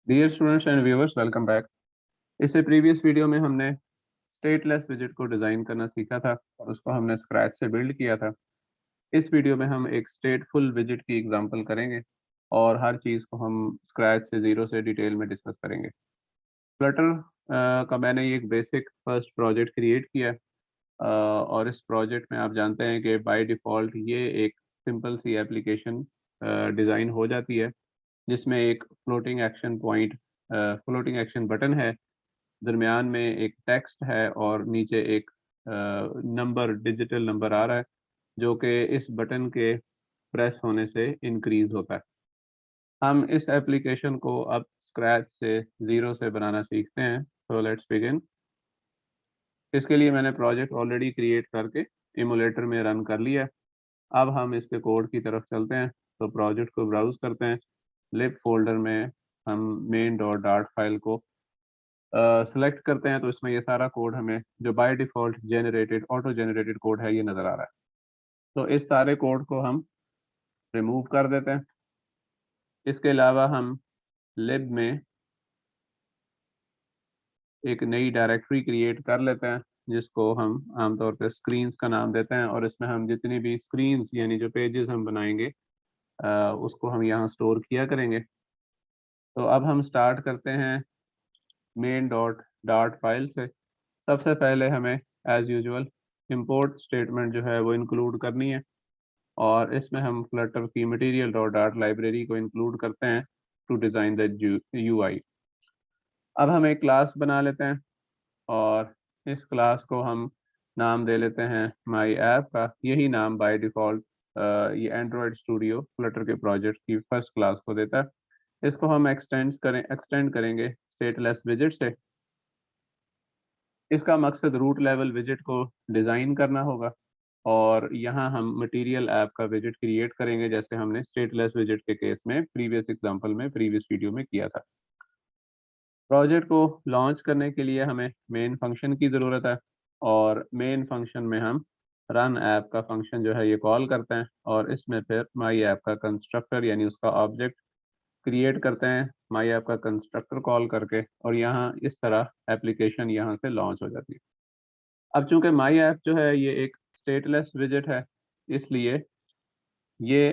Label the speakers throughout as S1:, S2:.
S1: Dear students and viewers, welcome back. इससे previous video में हमने स्टेटलेस विजिट को डिज़ाइन करना सीखा था और उसको हमने स्क्रैच से बिल्ड किया था। इस वीडियो में हम एक स्टेटफुल विजिट की एग्जांपल करेंगे और हर चीज़ को हम स्क्रैच से ज़ीरो से डिटेल में डिस्कस करेंगे। फ्लटर का मैंने ये एक बेसिक फर्स्ट प्रोजेक्ट क्रिएट किया है। और इस प्रोजेक्ट में आप जानते हैं कि बाय डिफ़ॉल्ट ये एक सिंपल सी एप्लीकेशन डिज़ाइन हो जाती है, जिसमें एक फ्लोटिंग एक्शन बटन है, दरमियान में एक टेक्स्ट है और नीचे एक नंबर, डिजिटल नंबर आ रहा है जो कि इस बटन के प्रेस होने से इंक्रीज होता है। हम इस एप्लीकेशन को अब स्क्रैच से ज़ीरो से बनाना सीखते हैं। So let's begin. इसके लिए मैंने प्रोजेक्ट ऑलरेडी क्रिएट करके इमुलेटर में रन कर लिया है। अब हम इसके कोड की तरफ चलते हैं। तो प्रोजेक्ट को ब्राउज़ करते हैं। लिब फोल्डर में हम मेन डॉट डार्ट फाइल को सेलेक्ट करते हैं, तो इसमें ये सारा कोड हमें जो by default auto generated code है ये नज़र आ रहा है। तो इस सारे कोड को हम रिमूव कर देते हैं। इसके अलावा हम लिब में एक नई डायरेक्टरी क्रिएट कर लेते हैं, जिसको हम आमतौर पे स्क्रीन्स का नाम देते हैं, और इसमें हम जितनी भी स्क्रीन्स यानी जो पेजेस हम बनाएंगे उसको हम यहाँ स्टोर किया करेंगे। तो अब हम स्टार्ट करते हैं मेन डॉट डार्ट फाइल से। सबसे पहले हमें एज़ यूजुअल इंपोर्ट स्टेटमेंट जो है वो इंक्लूड करनी है, और इसमें हम फ्लटर की मटेरियल डॉट डार्ट लाइब्रेरी को इंक्लूड करते हैं टू डिज़ाइन द यूआई। अब हम एक क्लास बना लेते हैं और इस क्लास को हम नाम दे लेते हैं माई ऐप का। यही नाम बाय डिफ़ॉल्ट ये एंड्रॉयड स्टूडियो फ्लटर के प्रोजेक्ट की फर्स्ट क्लास को देता है। इसको हम एक्सटेंड करेंगे स्टेटलेस विजिट से। इसका मकसद रूट लेवल विजिट को डिज़ाइन करना होगा, और यहाँ हम मटेरियल ऐप का विजिट क्रिएट करेंगे, जैसे हमने स्टेटलेस विजिट के केस में प्रीवियस एग्जांपल में प्रीवियस वीडियो में किया था। प्रोजेक्ट को लॉन्च करने के लिए हमें मेन फंक्शन की ज़रूरत है, और मेन फंक्शन में हम रन ऐप का फंक्शन जो है ये कॉल करते हैं, और इसमें फिर माई ऐप का कंस्ट्रक्टर यानी उसका ऑब्जेक्ट क्रिएट करते हैं माई ऐप का कंस्ट्रक्टर कॉल करके, और यहाँ इस तरह एप्लीकेशन यहाँ से लॉन्च हो जाती है। अब चूंकि माई ऐप जो है ये एक स्टेटलेस विजिट है, इसलिए ये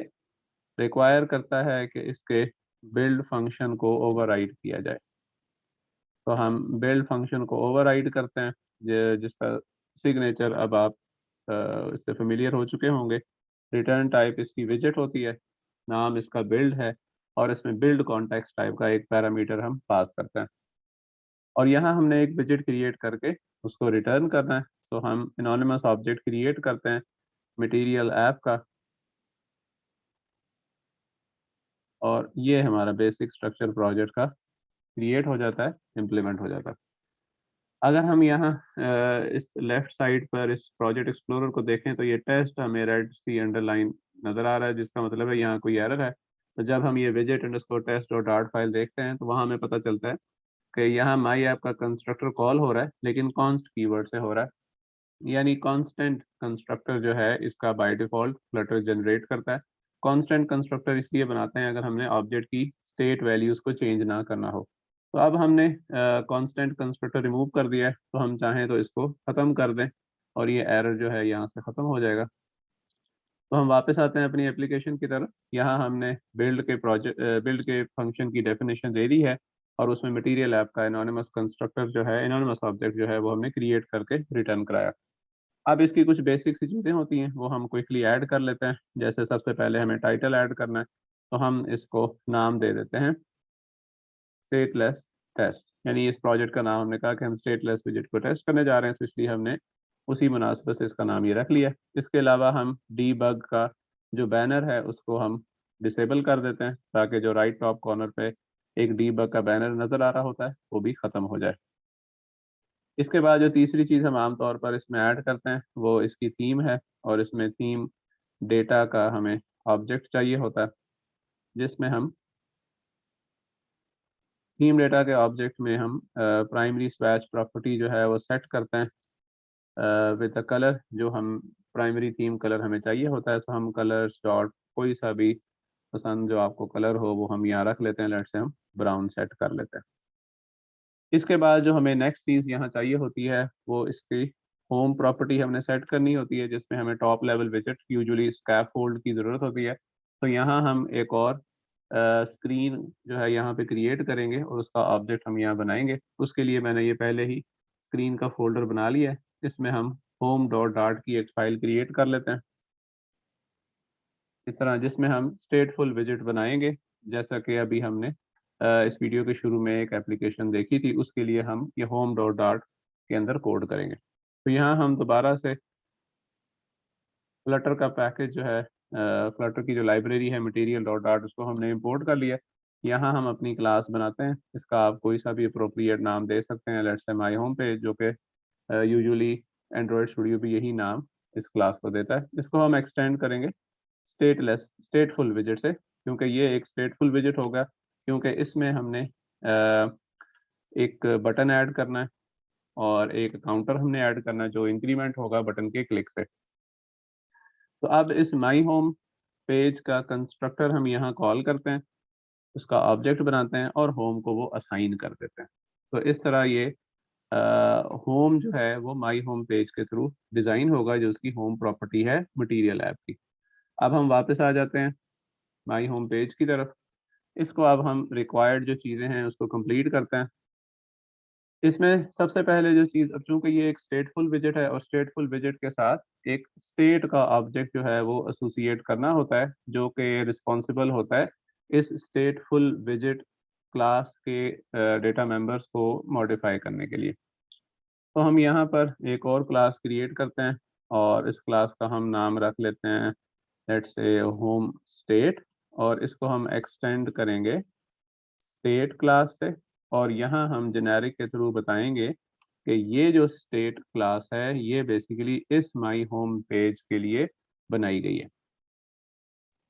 S1: रिक्वायर करता है कि इसके बिल्ड फंक्शन को ओवरराइड किया जाए। तो हम बिल्ड फंक्शन को ओवरराइड करते हैं, जिसका सिग्नेचर अब आप इससे फेमिलियर हो चुके होंगे। रिटर्न टाइप इसकी विजिट होती है, नाम इसका बिल्ड है, और इसमें बिल्ड कॉन्टेक्स्ट टाइप का एक पैरामीटर हम पास करते हैं, और यहाँ हमने एक विजिट क्रिएट करके उसको रिटर्न करना है। तो हम एनोनिमस ऑब्जेक्ट क्रिएट करते हैं मटेरियल ऐप का, और ये हमारा बेसिक स्ट्रक्चर प्रोजेक्ट का क्रिएट हो जाता है, इम्प्लीमेंट हो जाता है। अगर हम यहाँ इस लेफ्ट साइड पर इस प्रोजेक्ट एक्सप्लोरर को देखें, तो ये टेस्ट हमें रेड सी अंडरलाइन नज़र आ रहा है, जिसका मतलब है यहाँ कोई एरर है। तो जब हम ये विजिट अंडरस्कोर टेस्ट और डार्ट फाइल देखते हैं, तो वहाँ हमें पता चलता है कि यहाँ माई ऐप का कंस्ट्रक्टर कॉल हो रहा है, लेकिन कॉन्स्ट कीवर्ड से हो रहा है। यानी कांस्टेंट कंस्ट्रक्टर जो है इसका बाय डिफ़ॉल्ट फ्लटर जनरेट करता है। कांस्टेंट कंस्ट्रक्टर इसलिए बनाते हैं अगर हमने ऑब्जेक्ट की स्टेट वैल्यूज़ को चेंज ना करना हो। तो अब हमने कांस्टेंट कंस्ट्रक्टर रिमूव कर दिया है, तो हम चाहें तो इसको ख़त्म कर दें और ये एरर जो है यहाँ से ख़त्म हो जाएगा। तो हम वापस आते हैं अपनी एप्लीकेशन की तरफ। यहाँ हमने बिल्ड के फंक्शन की डेफिनेशन दे दी है, और उसमें मटेरियल ऐप का एनोनिमस कंस्ट्रक्टर जो है, एनोनिमस ऑब्जेक्ट जो है वो हमने क्रिएट करके रिटर्न कराया। अब इसकी कुछ बेसिक सी चीज़ें होती हैं, वो हम क्विकली ऐड कर लेते हैं। जैसे सबसे पहले हमें टाइटल ऐड करना है, तो हम इसको नाम दे देते हैं स्टेटलेस टेस्ट। यानी इस प्रोजेक्ट का नाम हमने कहा कि हम स्टेटलेस विजिट को टेस्ट करने जा रहे हैं, तो इसलिए हमने उसी मुनासिबत से इसका नाम ये रख लिया। इसके अलावा हम डीबग का जो बैनर है उसको हम डिसेबल कर देते हैं, ताकि जो राइट टॉप कॉर्नर पे एक डीबग का बैनर नज़र आ रहा होता है वो भी ख़त्म हो जाए। इसके बाद जो तीसरी चीज़ हम आमतौर पर इसमें ऐड करते हैं वो इसकी थीम है, और इसमें थीम डेटा का हमें ऑब्जेक्ट चाहिए होता है, जिसमें हम थीम डेटा के ऑब्जेक्ट में हम प्राइमरी स्वैच प्रॉपर्टी जो है वो सेट करते हैं विद द कलर। जो हम प्राइमरी थीम कलर हमें चाहिए होता है, तो हम कलर्स डॉट कोई सा भी पसंद जो आपको कलर हो वो हम यहाँ रख लेते हैं, लेट्स से हम ब्राउन सेट कर लेते हैं। इसके बाद जो हमें नेक्स्ट चीज़ यहाँ चाहिए होती है वो इसकी होम प्रॉपर्टी हमने सेट करनी होती है, जिसमें हमें टॉप लेवल विजेट यूजुअली स्कैफोल्ड की ज़रूरत होती है। तो यहाँ हम एक और स्क्रीन जो है यहाँ पे क्रिएट करेंगे और उसका ऑब्जेक्ट हम यहाँ बनाएंगे। उसके लिए मैंने ये पहले ही स्क्रीन का फ़ोल्डर बना लिया है। इसमें हम होम डॉट डार्ट की एक फ़ाइल क्रिएट कर लेते हैं इस तरह, जिसमें हम स्टेटफुल विजेट बनाएंगे, जैसा कि अभी हमने इस वीडियो के शुरू में एक एप्लीकेशन देखी थी। उसके लिए हम ये होम डॉट डार्ट के अंदर कोड करेंगे। तो यहाँ हम दोबारा से फ्लटर का पैकेज जो है, फ्लटर की जो लाइब्रेरी है मटेरियल डॉट डार्ट, उसको हमने इंपोर्ट कर लिया। यहाँ हम अपनी क्लास बनाते हैं। इसका आप कोई सा भी अप्रोप्रिएट नाम दे सकते हैं, let's say my home page, जो कि यूजुअली एंड्रॉयड स्टूडियो भी यही नाम इस क्लास को देता है। इसको हम एक्सटेंड करेंगे स्टेटफुल विजेट से, क्योंकि ये एक स्टेटफुल विजेट होगा, क्योंकि इसमें हमने एक बटन ऐड करना है और एक काउंटर हमने ऐड करना है जो इंक्रीमेंट होगा बटन के क्लिक से। तो अब इस माई होम पेज का कंस्ट्रक्टर हम यहाँ कॉल करते हैं, उसका ऑब्जेक्ट बनाते हैं और होम को वो असाइन कर देते हैं। तो इस तरह ये होम जो है वो माई होम पेज के थ्रू डिज़ाइन होगा, जो उसकी होम प्रॉपर्टी है मटेरियल ऐप की। अब हम वापस आ जाते हैं माई होम पेज की तरफ। इसको अब हम रिक्वायर्ड जो चीज़ें हैं उसको कंप्लीट करते हैं। इसमें सबसे पहले जो चीज़, अब चूँकि ये एक स्टेटफुल विजेट है और स्टेटफुल विजेट के साथ एक स्टेट का ऑब्जेक्ट जो है वो एसोसिएट करना होता है, जो कि रिस्पॉन्सिबल होता है इस स्टेटफुल विजेट क्लास के डेटा मेंबर्स को मॉडिफाई करने के लिए। तो हम यहाँ पर एक और क्लास क्रिएट करते हैं और इस क्लास का हम नाम रख लेते हैं लेट्स से होम स्टेट, और इसको हम एक्सटेंड करेंगे स्टेट क्लास से। और यहाँ हम जेनेरिक के थ्रू बताएंगे कि ये जो स्टेट क्लास है ये बेसिकली इस माई होम पेज के लिए बनाई गई है।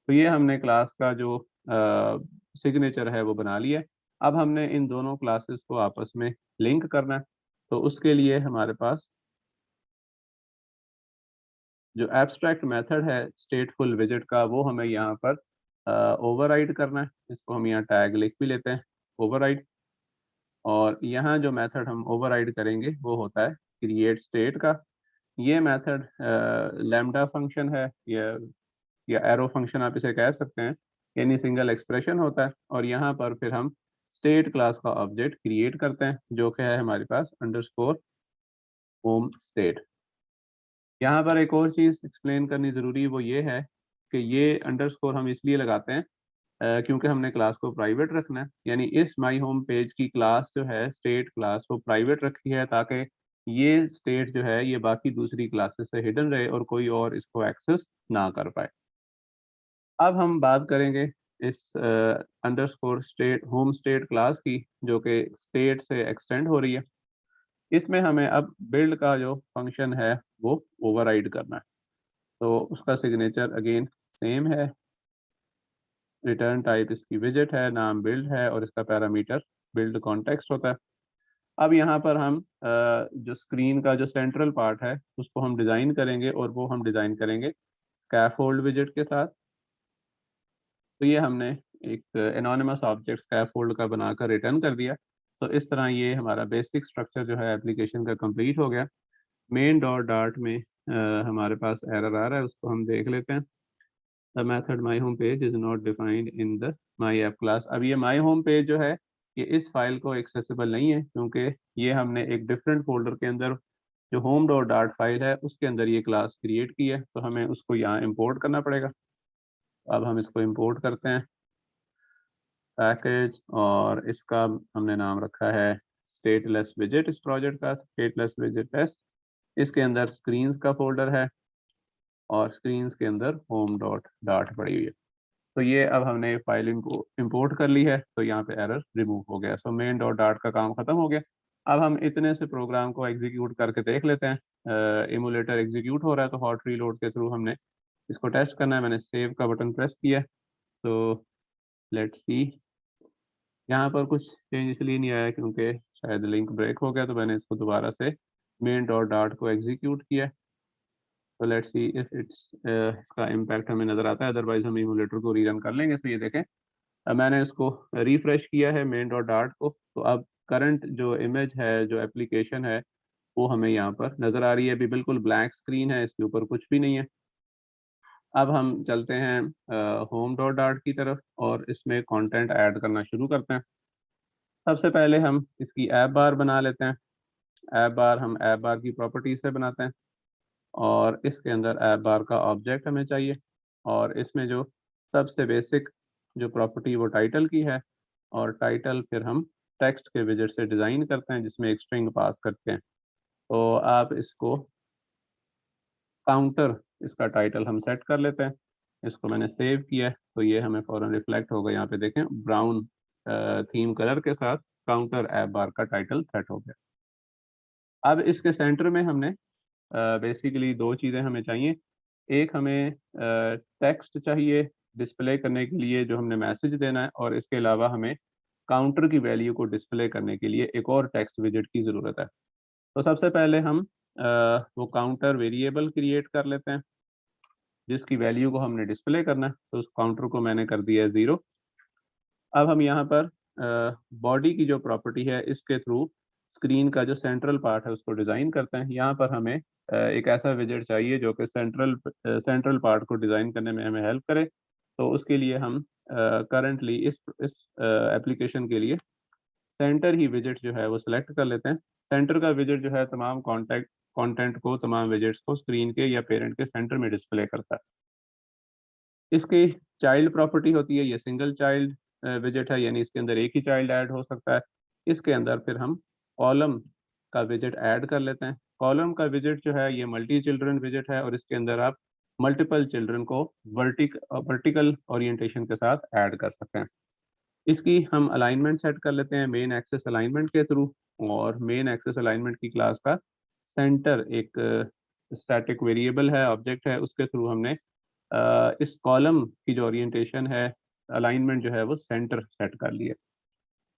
S1: तो ये हमने क्लास का जो सिग्नेचर है वो बना लिया है। अब हमने इन दोनों क्लासेस को आपस में लिंक करना है। तो उसके लिए हमारे पास जो एब्स्ट्रैक्ट मेथड है स्टेटफुल विजेट का वो हमें यहाँ पर ओवरराइड करना है। इसको हम यहाँ टैग लिख भी लेते हैं, ओवरराइड। और यहाँ जो मेथड हम ओवरराइड करेंगे वो होता है क्रिएट स्टेट का। ये मेथड लैम्डा फंक्शन है या एरो फंक्शन आप इसे कह सकते हैं, यानी सिंगल एक्सप्रेशन होता है। और यहाँ पर फिर हम स्टेट क्लास का ऑब्जेक्ट क्रिएट करते हैं, जो कि है हमारे पास अंडरस्कोर होम स्टेट। यहाँ पर एक और चीज़ एक्सप्लेन करनी ज़रूरी है, वो ये है कि ये अंडरस्कोर हम इसलिए लगाते हैं क्योंकि हमने क्लास को प्राइवेट रखना है। यानी इस माई होम पेज की क्लास जो है स्टेट क्लास, वो प्राइवेट रखी है ताकि ये स्टेट जो है ये बाकी दूसरी क्लासेस से हिडन रहे और कोई और इसको एक्सेस ना कर पाए। अब हम बात करेंगे इस underscore state home state class की, जो कि स्टेट से एक्सटेंड हो रही है। इसमें हमें अब बिल्ड का जो फंक्शन है वो ओवरराइड करना है। तो उसका सिग्नेचर अगेन सेम है, रिटर्न टाइप इसकी विजेट है, नाम बिल्ड है और इसका पैरामीटर बिल्ड कॉन्टेक्स्ट होता है। अब यहाँ पर हम जो स्क्रीन का जो सेंट्रल पार्ट है उसको हम डिज़ाइन करेंगे और वो हम डिज़ाइन करेंगे स्कैफोल्ड विजेट के साथ। तो ये हमने एक एनोनिमस ऑब्जेक्ट स्कैफोल्ड का बनाकर रिटर्न कर दिया। तो इस तरह ये हमारा बेसिक स्ट्रक्चर जो है एप्लीकेशन का कंप्लीट हो गया। मेन डॉट डार्ट में हमारे पास एरर आ रहा है, उसको हम देख लेते हैं। The method my home page is not defined in the my app class. अब ये माई होम पेज जो है ये इस फाइल को एक्सेसिबल नहीं है, क्योंकि ये हमने एक डिफरेंट फोल्डर के अंदर जो होम डॉट डार्ट फाइल है उसके अंदर ये क्लास क्रिएट की है। तो हमें उसको यहाँ इंपोर्ट करना पड़ेगा। अब हम इसको इंपोर्ट करते हैं पैकेज, और इसका हमने नाम रखा है स्टेटलेस विजेट। इस प्रोजेक्ट का स्टेटलेस विजेट टेस्ट, इसके अंदर स्क्रीन्स का फोल्डर है और स्क्रीन्स के अंदर होम डॉट डार्ट पड़ी हुई है। तो ये अब हमने फाइल इनको इंपोर्ट कर ली है, तो यहाँ पे एरर रिमूव हो गया। सो मेन डॉट डार्ट का काम खत्म हो गया। अब हम इतने से प्रोग्राम को एग्जीक्यूट करके देख लेते हैं। इमुलेटर एग्जीक्यूट हो रहा है, तो हॉट रीलोड के थ्रू हमने इसको टेस्ट करना है। मैंने सेव का बटन प्रेस किया। सो लेट्स सी, यहाँ पर कुछ चेंज इसलिए नहीं आया क्योंकि शायद लिंक ब्रेक हो गया, तो मैंने इसको दोबारा से मेन डॉट डार्ट को एग्जीक्यूट किया। तो लेट्स सी इफ इट्स इसका इम्पैक्ट हमें नज़र आता है, अदरवाइज हम इमुलेटर को रीरन कर लेंगे। तो ये देखें, अब मैंने इसको रिफ्रेश किया है मेन डॉट डार्ट को, तो अब करंट जो इमेज है, जो एप्लीकेशन है, वो हमें यहाँ पर नज़र आ रही है। अभी बिल्कुल ब्लैंक स्क्रीन है, इसके ऊपर कुछ भी नहीं है। अब हम चलते हैं होम डॉट डार्ट की तरफ और इसमें कंटेंट ऐड करना शुरू करते हैं। सबसे पहले हम इसकी ऐप बार बना लेते हैं। ऐप बार हम ऐप बार की प्रॉपर्टी से बनाते हैं और इसके अंदर ऐप बार का ऑब्जेक्ट हमें चाहिए और इसमें जो सबसे बेसिक जो प्रॉपर्टी वो टाइटल की है और टाइटल फिर हम टेक्स्ट के विजेट से डिज़ाइन करते हैं जिसमें एक स्ट्रिंग पास करते हैं। तो आप इसको काउंटर, इसका टाइटल हम सेट कर लेते हैं। इसको मैंने सेव किया है तो ये हमें फ़ौरन रिफ्लेक्ट होगा। यहाँ पे देखें, ब्राउन थीम कलर के साथ काउंटर ऐप बार का टाइटल सेट हो गया। अब इसके सेंटर में हमने बेसिकली दो चीज़ें हमें चाहिए। एक हमें टेक्स्ट चाहिए डिस्प्ले करने के लिए जो हमने मैसेज देना है, और इसके अलावा हमें काउंटर की वैल्यू को डिस्प्ले करने के लिए एक और टेक्स्ट विजेट की ज़रूरत है। तो सबसे पहले हम वो काउंटर वेरिएबल क्रिएट कर लेते हैं जिसकी वैल्यू को हमने डिस्प्ले करना है। तो उस काउंटर को मैंने कर दिया है 0। अब हम यहाँ पर बॉडी की जो प्रॉपर्टी है इसके थ्रू स्क्रीन का जो सेंट्रल पार्ट है उसको डिज़ाइन करते हैं। यहाँ पर हमें एक ऐसा विजेट चाहिए जो कि सेंट्रल पार्ट को डिज़ाइन करने में हमें हेल्प करे। तो उसके लिए हम करंटली इस एप्लीकेशन के लिए सेंटर ही विजेट जो है वो सिलेक्ट कर लेते हैं। सेंटर का विजेट जो है तमाम कंटेंट को, तमाम विजेट्स को स्क्रीन के या पेरेंट के सेंटर में डिस्प्ले करता है। इसकी चाइल्ड प्रॉपर्टी होती है, ये सिंगल चाइल्ड विजेट है, यानी इसके अंदर एक ही चाइल्ड ऐड हो सकता है। इसके अंदर फिर हम कॉलम का विजेट ऐड कर लेते हैं। कॉलम का विजेट जो है ये मल्टी चिल्ड्रन विजेट है और इसके अंदर आप मल्टीपल चिल्ड्रन को वर्टिकल ओरिएंटेशन के साथ ऐड कर सकते हैं। इसकी हम अलाइनमेंट सेट कर लेते हैं मेन एक्सेस अलाइनमेंट के थ्रू, और मेन एक्सेस अलाइनमेंट की क्लास का सेंटर एक स्टैटिक वेरिएबल है, ऑब्जेक्ट है, उसके थ्रू हमने इस कॉलम की जो ओरिएंटेशन है, अलाइनमेंट जो है वो सेंटर सेट कर लिया।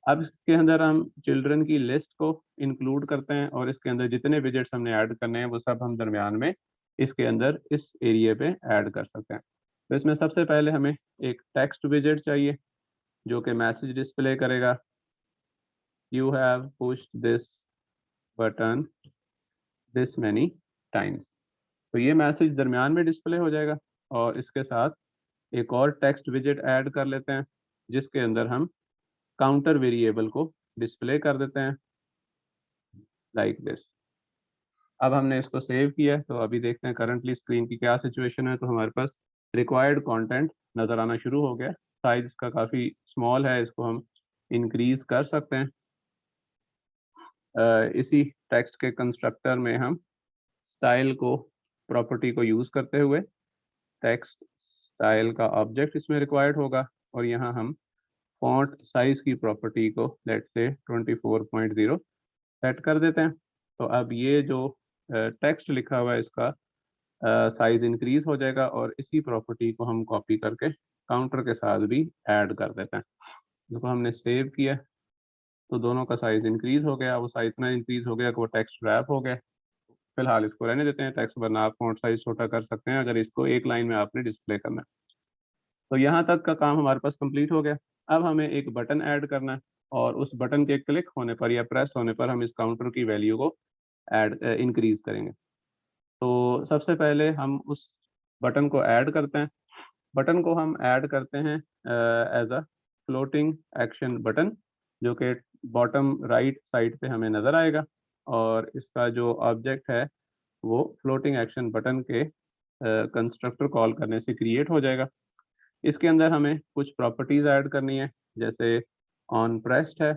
S1: अब इसके अंदर हम चिल्ड्रन की लिस्ट को इंक्लूड करते हैं और इसके अंदर जितने विजेट्स हमने ऐड करने हैं वो सब हम दरमियान में इसके अंदर इस एरिया पे ऐड कर सकते हैं। तो इसमें सबसे पहले हमें एक टेक्स्ट विजेट चाहिए जो कि मैसेज डिस्प्ले करेगा, you have pushed this button this many times. तो ये मैसेज दरमियान में डिस्प्ले हो जाएगा और इसके साथ एक और टेक्स्ट विजेट ऐड कर लेते हैं जिसके अंदर हम काउंटर वेरिएबल को डिस्प्ले कर देते हैं लाइक दिस। अब हमने इसको सेव किया है तो अभी देखते हैं करंटली स्क्रीन की क्या सिचुएशन है। तो हमारे पास रिक्वायर्ड कंटेंट नज़र आना शुरू हो गया। साइज इसका काफ़ी स्मॉल है, इसको हम इंक्रीज कर सकते हैं। इसी टेक्स्ट के कंस्ट्रक्टर में हम स्टाइल को प्रॉपर्टी को यूज़ करते हुए टेक्स्ट स्टाइल का ऑब्जेक्ट इसमें रिक्वायर्ड होगा और यहाँ हम फॉन्ट साइज की प्रॉपर्टी को लेट्स से 24.0 सेट कर देते हैं। तो अब ये जो टेक्स्ट लिखा हुआ है इसका साइज इंक्रीज हो जाएगा और इसी प्रॉपर्टी को हम कॉपी करके काउंटर के साथ भी ऐड कर देते हैं। देखो हमने सेव किया तो दोनों का साइज इंक्रीज हो गया, वो साइज इतना इंक्रीज हो गया कि वो टेक्स्ट रैप हो गया। फिलहाल इसको रहने देते हैं, टेक्स्ट वरना आप फॉन्ट साइज छोटा कर सकते हैं अगर इसको एक लाइन में आपने डिस्प्ले करना है। तो यहाँ तक का काम हमारे पास कंप्लीट हो गया। अब हमें एक बटन ऐड करना है और उस बटन के क्लिक होने पर या प्रेस होने पर हम इस काउंटर की वैल्यू को इंक्रीज करेंगे। तो सबसे पहले हम उस बटन को ऐड करते हैं। बटन को हम ऐड करते हैं as a floating action button जो कि बॉटम राइट साइड पे हमें नज़र आएगा और इसका जो ऑब्जेक्ट है वो फ्लोटिंग एक्शन बटन के कंस्ट्रक्टर कॉल करने से क्रिएट हो जाएगा। इसके अंदर हमें कुछ प्रॉपर्टीज़ ऐड करनी है, जैसे ऑन प्रेस्ड है।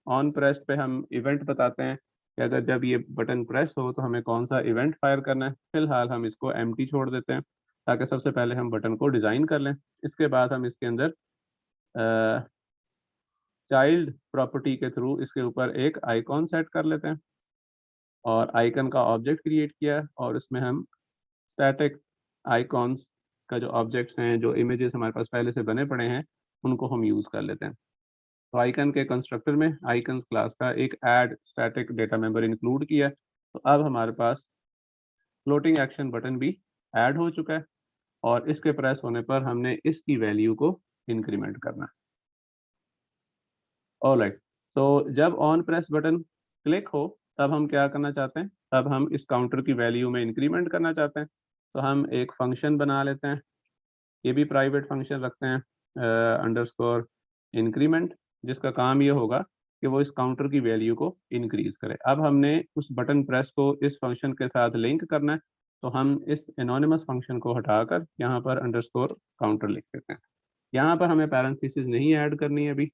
S1: ऑन प्रेस्ड पे हम इवेंट बताते हैं कि अगर जब ये बटन प्रेस हो तो हमें कौन सा इवेंट फायर करना है। फिलहाल हम इसको एम्प्टी छोड़ देते हैं ताकि सबसे पहले हम बटन को डिज़ाइन कर लें। इसके बाद हम इसके अंदर चाइल्ड प्रॉपर्टी के थ्रू इसके ऊपर एक आइकॉन सेट कर लेते हैं और आइकन का ऑब्जेक्ट क्रिएट किया है और इसमें हम स्टैटिक आइकॉन्स का जो ऑब्जेक्ट्स हैं, जो इमेजेस हमारे पास पहले से बने पड़े हैं, उनको हम यूज़ कर लेते हैं। तो आइकन के कंस्ट्रक्टर में आइकन्स क्लास का एक add static data member include किया। तो अब हमारे पास फ्लोटिंग एक्शन बटन भी ऐड हो चुका है और इसके प्रेस होने पर हमने इसकी वैल्यू को इंक्रीमेंट करना है। ऑलराइट, तो जब ऑन प्रेस बटन क्लिक हो तब हम क्या करना चाहते हैं, तब हम इस काउंटर की वैल्यू में इंक्रीमेंट करना चाहते हैं। तो हम एक फंक्शन बना लेते हैं, ये भी प्राइवेट फंक्शन रखते हैं, अंडरस्कोर इंक्रीमेंट, जिसका काम ये होगा कि वो इस काउंटर की वैल्यू को इंक्रीज करे। अब हमने उस बटन प्रेस को इस फंक्शन के साथ लिंक करना है, तो हम इस एनोनिमस फंक्शन को हटाकर यहाँ पर अंडरस्कोर काउंटर लिख देते हैं। यहाँ पर हमें पैरेंथेसिस नहीं ऐड करनी है अभी,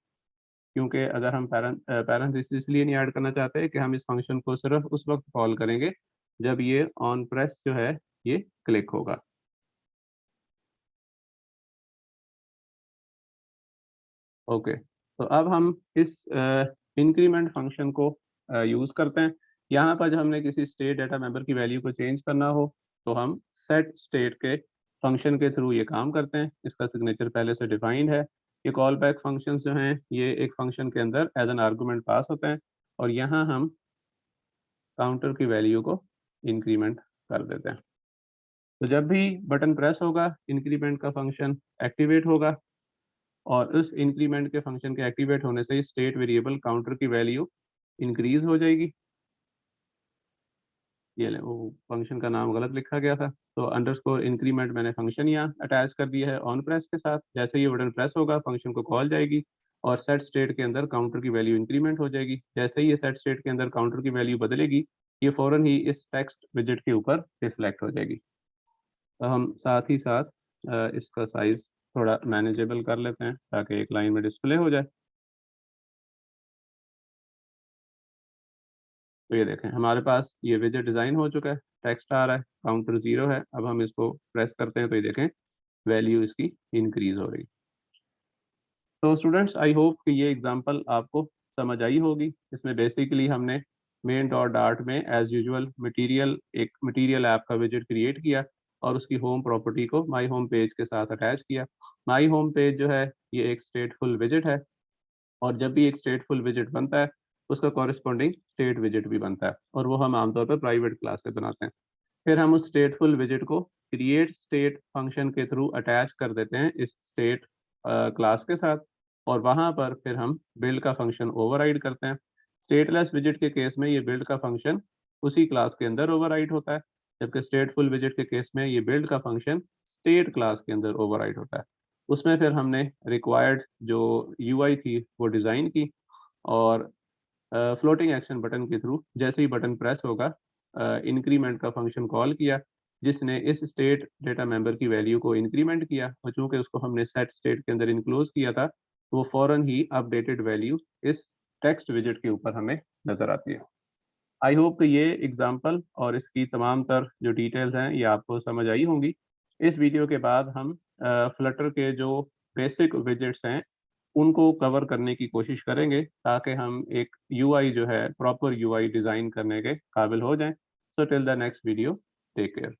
S1: क्योंकि अगर हम पैरेंथेसिस इसलिए नहीं ऐड करना चाहते कि हम इस फंक्शन को सिर्फ उस वक्त कॉल करेंगे जब ये ऑन प्रेस जो है ये क्लिक होगा। ओके, तो अब हम इस इंक्रीमेंट फंक्शन को यूज़ करते हैं। यहाँ पर जब हमने किसी स्टेट डाटा मेंबर की वैल्यू को चेंज करना हो तो हम सेट स्टेट के फंक्शन के थ्रू ये काम करते हैं। इसका सिग्नेचर पहले से डिफाइंड है। ये कॉल बैक फंक्शंस जो हैं ये एक फंक्शन के अंदर एज एन आर्गूमेंट पास होते हैं और यहाँ हम काउंटर की वैल्यू को इंक्रीमेंट कर देते हैं। तो जब भी बटन प्रेस होगा इंक्रीमेंट का फंक्शन एक्टिवेट होगा और उस इंक्रीमेंट के फंक्शन के एक्टिवेट होने से स्टेट वेरिएबल काउंटर की वैल्यू इंक्रीज हो जाएगी। ये ले, वो फंक्शन का नाम गलत लिखा गया था, तो अंडरस्कोर इंक्रीमेंट मैंने फंक्शन यहाँ अटैच कर दिया है ऑन प्रेस के साथ। जैसे ही बटन प्रेस होगा फंक्शन को कॉल जाएगी और सेट स्टेट के अंदर काउंटर की वैल्यू इंक्रीमेंट हो जाएगी। जैसे ही ये सेट स्टेट के अंदर काउंटर की वैल्यू बदलेगी ये फ़ौरन ही इस टेक्स्ट विजेट के ऊपर रिफ्लेक्ट हो जाएगी। तो हम साथ ही साथ इसका साइज़ थोड़ा मैनेजेबल कर लेते हैं ताकि एक लाइन में डिस्प्ले हो जाए। तो ये देखें हमारे पास ये विजेट डिज़ाइन हो चुका है, टेक्स्ट आ रहा है, काउंटर 0 है। अब हम इसको प्रेस करते हैं तो ये देखें वैल्यू इसकी इंक्रीज़ हो रही। तो स्टूडेंट्स आई होप कि ये एग्ज़ाम्पल आपको समझ आई होगी। इसमें बेसिकली हमने मेन डॉट डार्ट में एज़ यूजुअल एक मटीरियल ऐप का विजेट क्रिएट किया और उसकी होम प्रॉपर्टी को माई होम पेज के साथ अटैच किया। माई होम पेज जो है ये एक स्टेटफुल विजेट है और जब भी एक स्टेटफुल विजेट बनता है उसका कॉरेस्पॉन्डिंग स्टेट विजेट भी बनता है और वो हम आमतौर पर प्राइवेट क्लास से बनाते हैं। फिर हम उस स्टेटफुल विजेट को क्रिएट स्टेट फंक्शन के थ्रू अटैच कर देते हैं इस स्टेट क्लास के साथ और वहाँ पर फिर हम बिल्ड का फंक्शन ओवरराइड करते हैं। स्टेटलेस विजेट के केस में ये बिल्ड का फंक्शन उसी क्लास के अंदर ओवरराइड होता है, जबकि स्टेटफुल विजेट के केस में ये बिल्ड का फंक्शन स्टेट क्लास के अंदर ओवरराइड होता है। उसमें फिर हमने रिक्वायर्ड जो यूआई थी वो डिज़ाइन की और फ्लोटिंग एक्शन बटन के थ्रू जैसे ही बटन प्रेस होगा इंक्रीमेंट का फंक्शन कॉल किया जिसने इस स्टेट डेटा मेंबर की वैल्यू को इंक्रीमेंट किया और चूंकि उसको हमने सेट स्टेट के अंदर इनक्लोज किया था तो वो फ़ौरन ही अपडेटेड वैल्यू इस टेक्स्ट विजेट के ऊपर हमें नज़र आती है। आई होप कि ये एग्जांपल और इसकी तमाम तर जो डिटेल्स हैं ये आपको समझ आई होंगी। इस वीडियो के बाद हम फ्लटर के जो बेसिक विजेट्स हैं उनको कवर करने की कोशिश करेंगे ताकि हम एक यूआई जो है प्रॉपर यूआई डिज़ाइन करने के काबिल हो जाएं। So till the next video, take care.